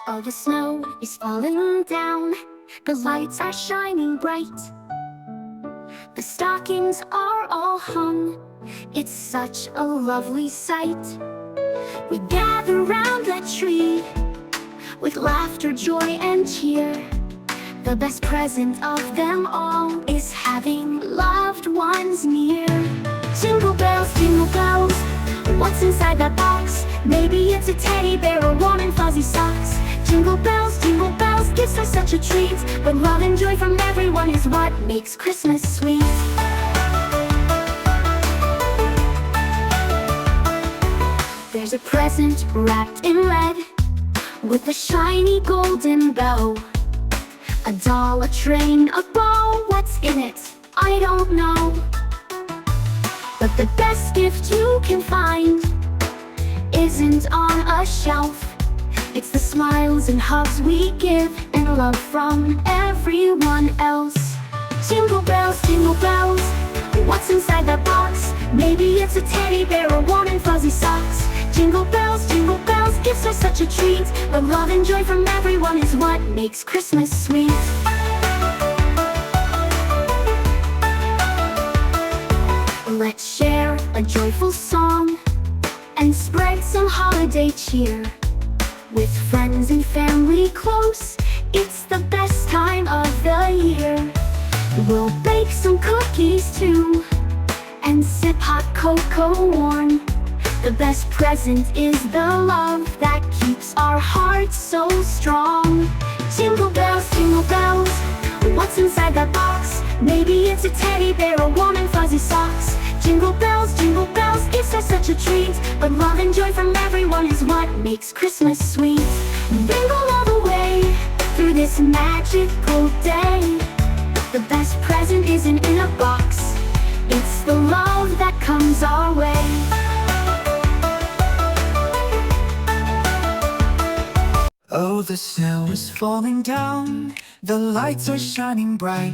All the snow is falling down, the lights are shining bright. The stockings are all hung, it's such a lovely sight. We gather round the tree, with laughter, joy and cheer. The best present of them all is having loved ones near. Jingle bells, what's inside that box? Maybe it's a teddy bear or warm and fuzzy socks. Jingle bells, gifts are such a treat, but love and joy from everyone is what makes Christmas sweet. There's a present wrapped in red, with a shiny golden bow. A doll, a train, a ball, what's in it? I don't know. But the best gift you can find isn't on a shelf. It's the smiles and hugs we give, and love from everyone else. Jingle bells, what's inside that box? Maybe it's a teddy bear or warm and fuzzy socks. Jingle bells, gifts are such a treat, but love and joy from everyone is what makes Christmas sweet. Let's share a joyful song and spread some holiday cheer. With friends and family close, it's the best time of the year. We'll bake some cookies too, and sip hot cocoa warm. The best present is the love that keeps our hearts so strong. Jingle bells, what's inside that box? Maybe it's a teddy bear or warm and fuzzy socks. Jingle bells, gifts are such a treat, but love and joy from everyone is what makes Christmas sweet. Jingle all the way through this magical day. The best present isn't in a box, it's the love that comes our way. Oh, the snow is falling down, the lights are shining bright.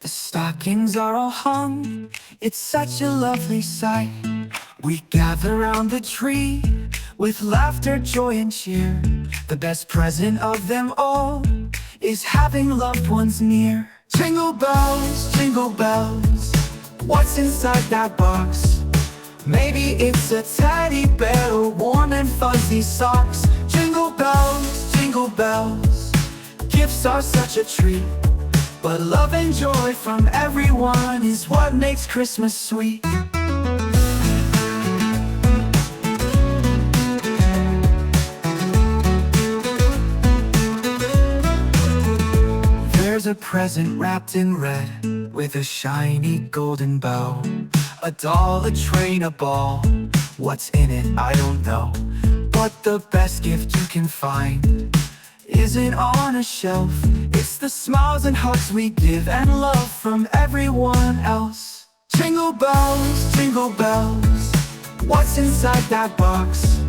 The stockings are all hung, it's such a lovely sight. We gather round the tree, with laughter, joy and cheer. The best present of them all is having loved ones near. Jingle bells, what's inside that box? Maybe it's a teddy bear or warm and fuzzy socks. Jingle bells, gifts are such a treat, but love and joy from everyone is what makes Christmas sweet. There's a present wrapped in red, with a shiny golden bow. A doll, a train, a ball, what's in it I don't know. But the best gift you can find isn't on a shelf. It's the smiles and hugs we give, and love from everyone else. Jingle bells, what's inside that box?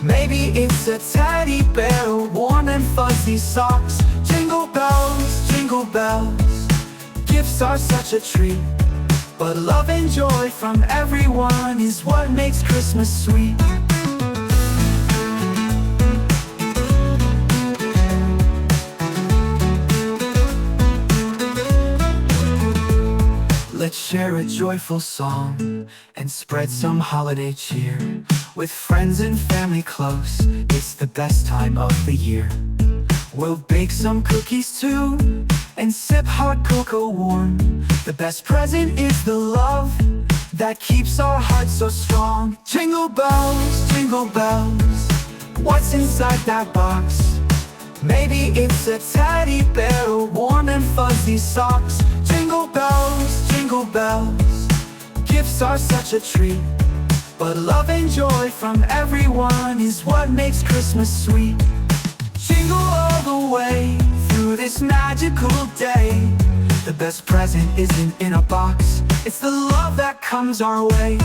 Maybe it's a teddy bear or warm and fuzzy socks. Jingle bells, gifts are such a treat, but love and joy from everyone is what makes Christmas sweet. Let's share a joyful song and spread some holiday cheer. With friends and family close, it's the best time of the year. We'll bake some cookies too, and sip hot cocoa warm. The best present is the love that keeps our hearts so strong. Jingle bells, what's inside that box? Maybe it's a teddy bear or warm and fuzzy socks. Jingle bells, gifts are such a treat, but love and joy from everyone is what makes Christmas sweet. Jingle all the way through this magical day. The best present isn't in a box, it's the love that comes our way.